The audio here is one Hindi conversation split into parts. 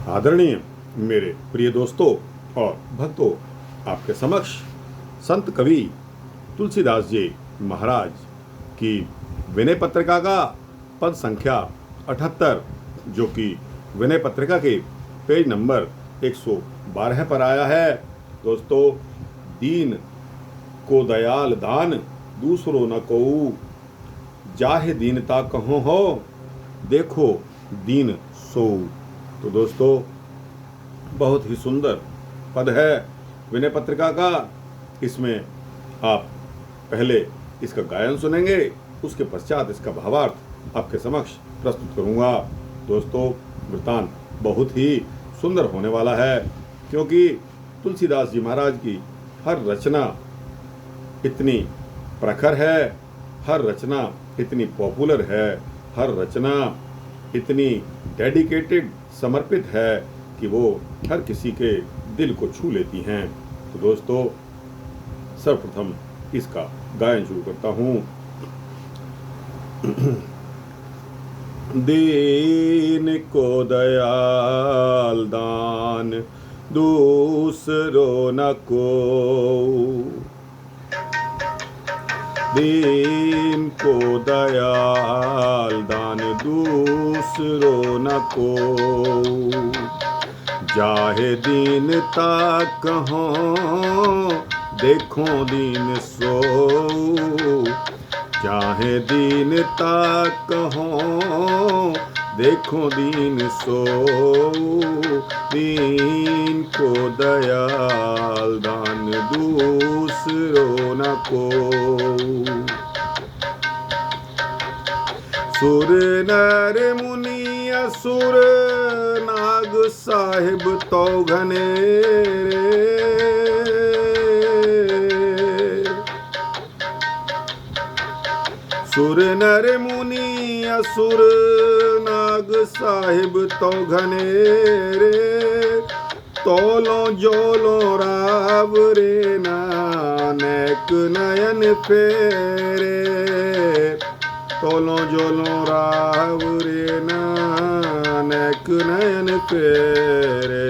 आदरणीय मेरे प्रिय दोस्तों और भक्तों, आपके समक्ष संत कवि तुलसीदास जी महाराज की विनय पत्रिका का पद संख्या 78, जो कि विनय पत्रिका के पेज नंबर 112 पर आया है। दोस्तों, दीन को दयाल दान दूसरो न कोऊ, जाहे दीनता कहो हो देखो दीन सोऊ। तो दोस्तों, बहुत ही सुंदर पद है विनय पत्रिका का। इसमें आप पहले इसका गायन सुनेंगे, उसके पश्चात इसका भावार्थ आपके समक्ष प्रस्तुत करूंगा। दोस्तों, वृतांत बहुत ही सुंदर होने वाला है, क्योंकि तुलसीदास जी महाराज की हर रचना इतनी प्रखर है, हर रचना इतनी पॉपुलर है, हर रचना इतनी डेडिकेटेड, समर्पित है कि वो हर किसी के दिल को छू लेती हैं। तो दोस्तों, सर्वप्रथम इसका गायन शुरू करता हूँ। दीन को दयाल दान दूसरो न कोऊ, दीन को दयाल दान दूसरो न कोऊ, जाहे दीनता कहो देखो दीन सोऊ, चाहे दीनता कहो देखो दीन सोऊ, दीन को दयाल दान दूसरो न कोऊ। सुर नर मुनि असुर नाग साहिब तो घनेरे, सुर नर मुनि असुर नाग साहिब तो घनेरे, तोलो जोलो रावरे नानक नयन फेरे, तोलो जोलो रावरे नानक नयन फेरे,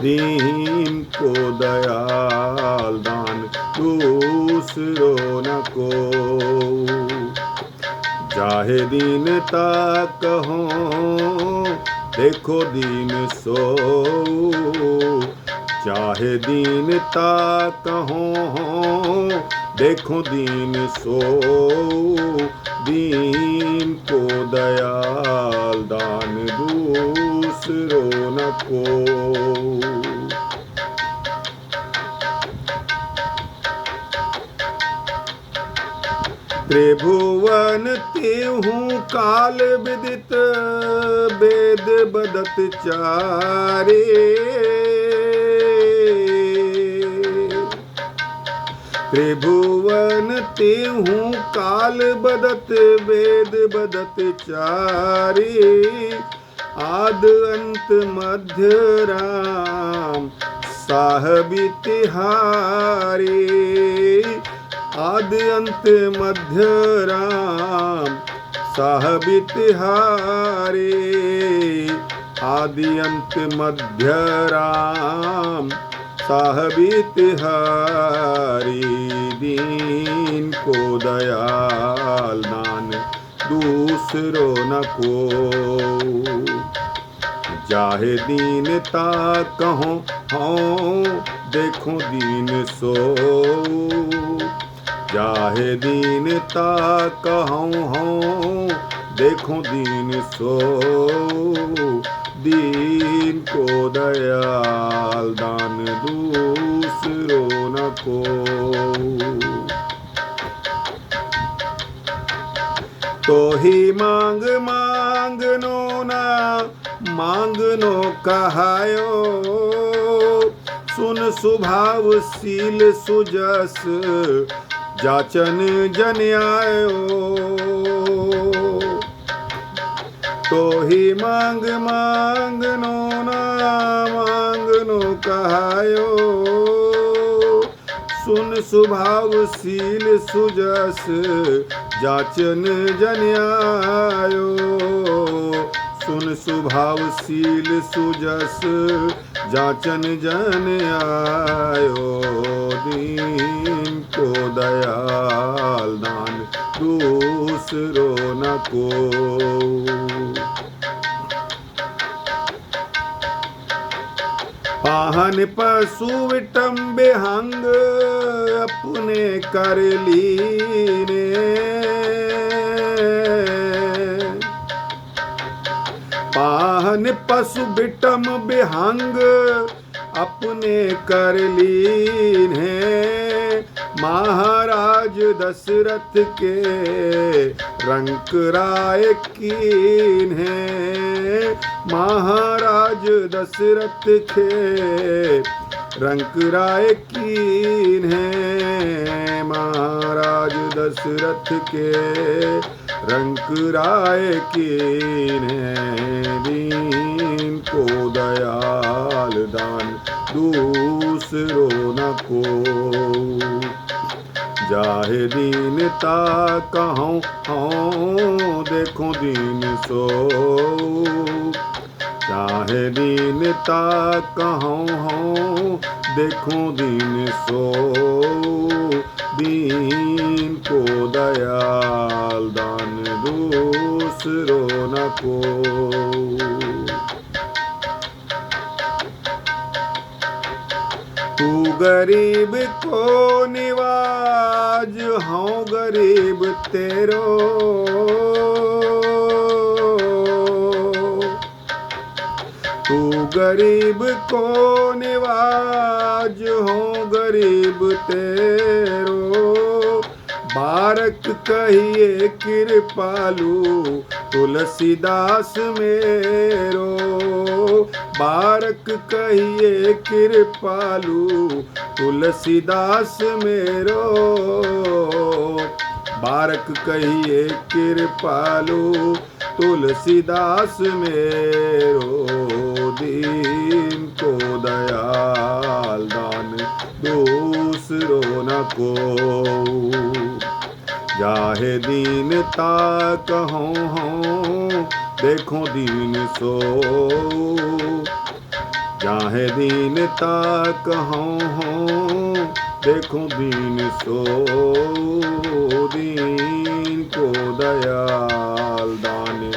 दीन को दयाल दान दूसरो न कोऊ, जाहे दीनता कहो देखो दीन सोऊ, चाहे दीनता कहो देखो दीन सोऊ, दीन को दयाल दान दूसरो न कोऊ। त्रिभुवन तेहूं काल विदित वेद बदत चारे, त्रिभुवन तेहूं काल बदत वेद बदत चारे, आद अंत मध्य राम साहब तिहारे, आद अंत मध्य राम साहब तिहारे, आदि अंत मध्य राम साहब तिहारी, दीन को दयाल दान दूसरो न कोऊ, जाहे दीनता कहो देखो दीन सोऊ, जाहे दीनता कहो देखो दीन सोऊ, दीन को दयाल दान दूसरो न कोऊ। तो ही मांग मांगनो ना मांगनो कहायो, सुन सुभावशील सुजस जाचन जन आयो, तो ही मांग मांगनो ना मांगनो कहायो, सुन सुभावशील सुजस जाचन जन आयो, सुन सुभावशील सुजस जाचन जन आयो, दीन को दयाल दान दूसरो न को। पाहन पशु विटम बेहंग अपने कर लीने, पाहन पशु बिटम बेहंग अपने कर लीने, महाराज दशरथ के रंक राय कीन है, महाराज दशरथ के रंक राय कीन है, महाराज दशरथ के रंक राय कीन है, दीन को दयाल दान दूसरो न को। जाहे दीनता कहूँ हाँ देखो दीन सो, चाहे दीनता कहूँ हाँ देखो दीन सो, दीन को दयाल दान दूसरो न को। तू गरीब को निवाज हाँ गरीब तेरो, तू गरीब को निवाज हो गरीब तेरो, बारक कहिए कृपालु तुलसीदास मेरो, बारक कहिए कृपालु तुलसीदास मेरो, बारक कहिए कृपालु तुलसीदास मेरो, दीन को दयाल दान दूसरो न को। जाहे दीनता कहूँ हाँ देखो दीन सो, जाहे दीनता कहूँ हाँ देखो दीन सो, दीन को दयाल दान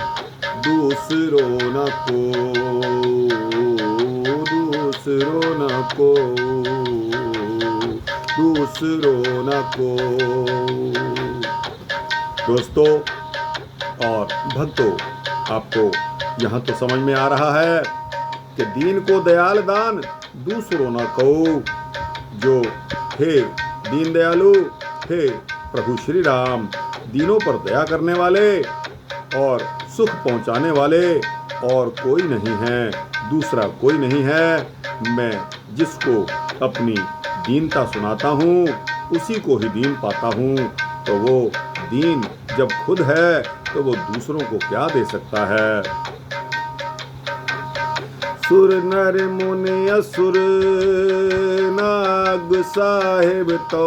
दूसरो न को, दूसरो न को, दूसरो न को। दोस्तों और भक्तों, आपको यहाँ तो समझ में आ रहा है कि दीन को दयाल दान दूसरो न को। जो हे दीन दयालु, हे प्रभु श्री राम, दीनों पर दया करने वाले और सुख पहुँचाने वाले और कोई नहीं है, दूसरा कोई नहीं है। मैं जिसको अपनी दीनता सुनाता हूँ उसी को ही दीन पाता हूँ। तो वो दीन जब खुद है तो वो दूसरों को क्या दे सकता है। सुर नर मुनि असुर नाग साहेब तो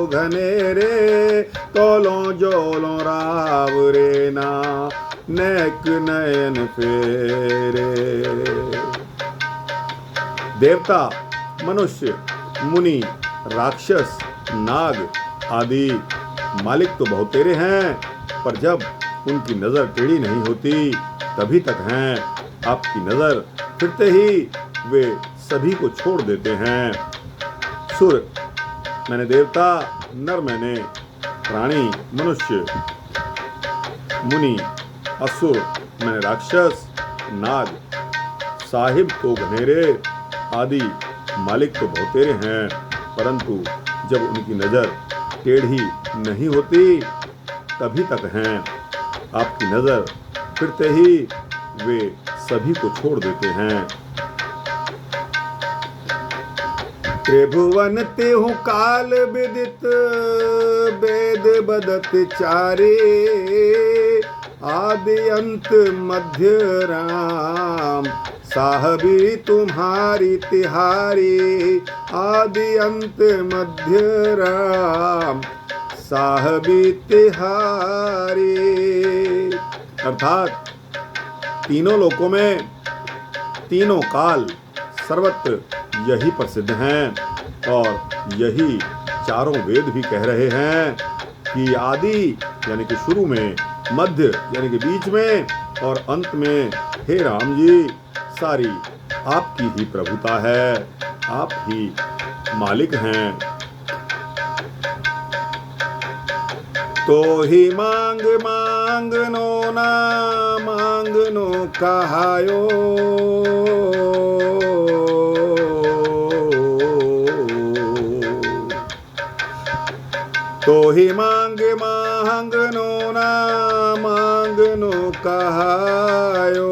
घनेरे, तोलों जोलों राव रे ना नेक नयन फेरे। देवता, मनुष्य, मुनि, राक्षस, नाग आदि मालिक तो बहुत तेरे हैं, पर जब उनकी नजर टेढ़ी नहीं होती तभी तक हैं। आपकी नजर फिरते ही वे सभी को छोड़ देते हैं। सुर मैंने देवता, नर मैंने प्राणी मनुष्य, मुनि असुर मैंने राक्षस, नाग साहिब तो घनेरे आदि मालिक तो बहुत तेरे हैं, परंतु जब उनकी नजर टेढ़ी नहीं होती तभी तक हैं। आपकी नजर फिरते ही वे सभी को छोड़ देते हैं। त्रिभुवन तेहु काल विदित वेद बदत चारे, आदि अंत मध्य राम साहबी तुम्हारी तिहारी, आदि अंत मध्य राम साहबी तिहारी। अर्थात तीनों लोकों में, तीनों काल सर्वत्र यही प्रसिद्ध हैं और यही चारों वेद भी कह रहे हैं कि आदि यानी कि शुरू में, मध्य यानी कि बीच में और अंत में हे राम जी सारी आपकी ही प्रभुता है, आप ही मालिक हैं। तो ही मांग मांगनो ना मांगनो कहायो, तो ही मांग मांगनो ना मांगनो कहायो,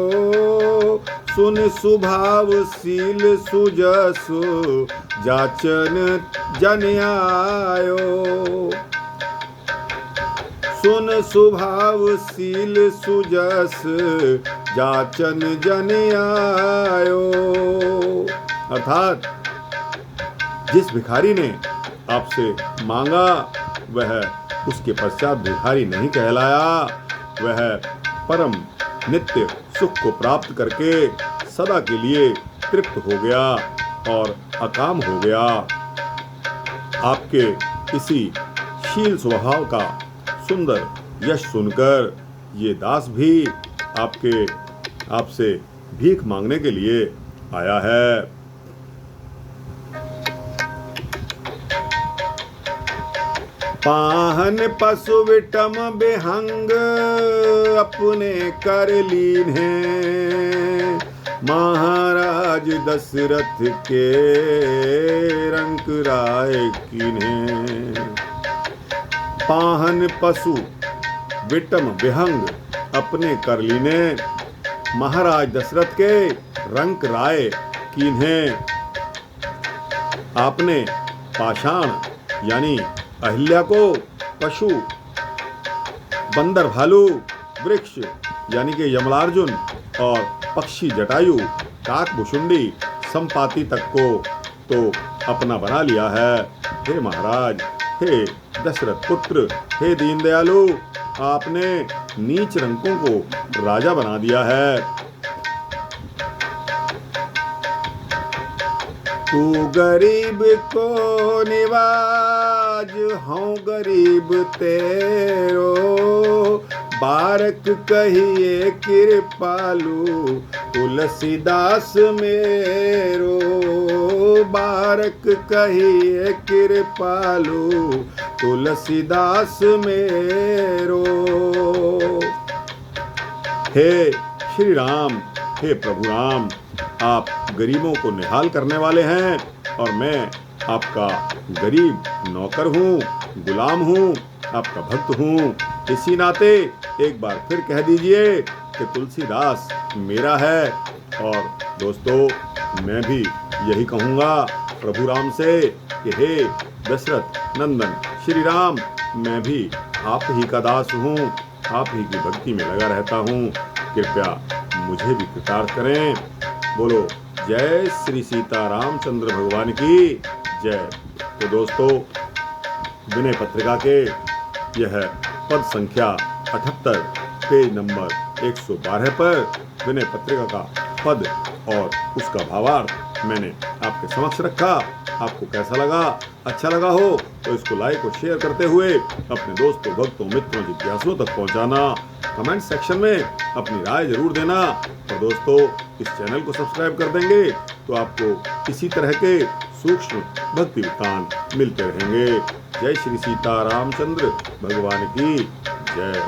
सुन सुभावशील सुजसु जाचन जन आयो, सुन सुभावशील सुजस जाचन जन आयो। अर्थात जिस भिखारी ने आपसे मांगा वह उसके पश्चात भिखारी नहीं कहलाया, वह परम नित्य सुख को प्राप्त करके सदा के लिए तृप्त हो गया और अकाम हो गया। आपके इसी शील स्वभाव का सुंदर यश सुनकर ये दास भी आपसे भीख मांगने के लिए आया है। पाहन पशु विटम बेहंग अपने कर लीन्हे, महाराज दशरथ के रंक राय कीन्हे। पाहन पशु विटम बेहंग अपने कर लीने, महाराज दशरथ के रंक राय कीन्हे। आपने पाषाण यानी अहिल्या को पशु, बंदर भालू, वृक्ष यानी कि यमलार्जुन और पक्षी जटायु, काक भुषुंडी, संपाति तक को तो अपना बना लिया है। हे महाराज, हे दशरथ पुत्र, हे दीनदयालु, आपने नीच रंकों को राजा बना दिया है। तू गरीब को निवाज हूँ गरीब तेरो, बारक कहिए कृपालु तुलसीदास मेरो, बारक कहिए कृपालु तुलसीदास मेरो। हे श्री राम, हे प्रभु राम, आप गरीबों को निहाल करने वाले हैं और मैं आपका गरीब नौकर हूँ, गुलाम हूँ, आपका भक्त हूँ। इसी नाते एक बार फिर कह दीजिए कि तुलसीदास मेरा है। और दोस्तों, मैं भी यही कहूँगा प्रभु राम से कि हे दशरथ नंदन श्री राम, मैं भी आप ही का दास हूँ, आप ही की भक्ति में लगा रहता हूँ, कृपया मुझे भी कृतार्थ करें। बोलो जय श्री सीता रामचंद्र भगवान की जय। तो दोस्तों, विनय पत्रिका के यह पद संख्या 78 पेज नंबर 112 पर विनय पत्रिका का पद और उसका भावार्थ मैंने आपके समक्ष रखा। आपको कैसा लगा? अच्छा लगा हो तो इसको लाइक और शेयर करते हुए अपने दोस्तों, भक्तों, मित्रों, जिज्ञासुओं तक पहुंचाना। कमेंट सेक्शन में अपनी राय जरूर देना। और दोस्तों, इस चैनल को सब्सक्राइब कर देंगे तो आपको इसी तरह के सूक्ष्म भक्ति वृत्तांत मिलते रहेंगे। जय श्री सीता रामचंद्र भगवान की जय।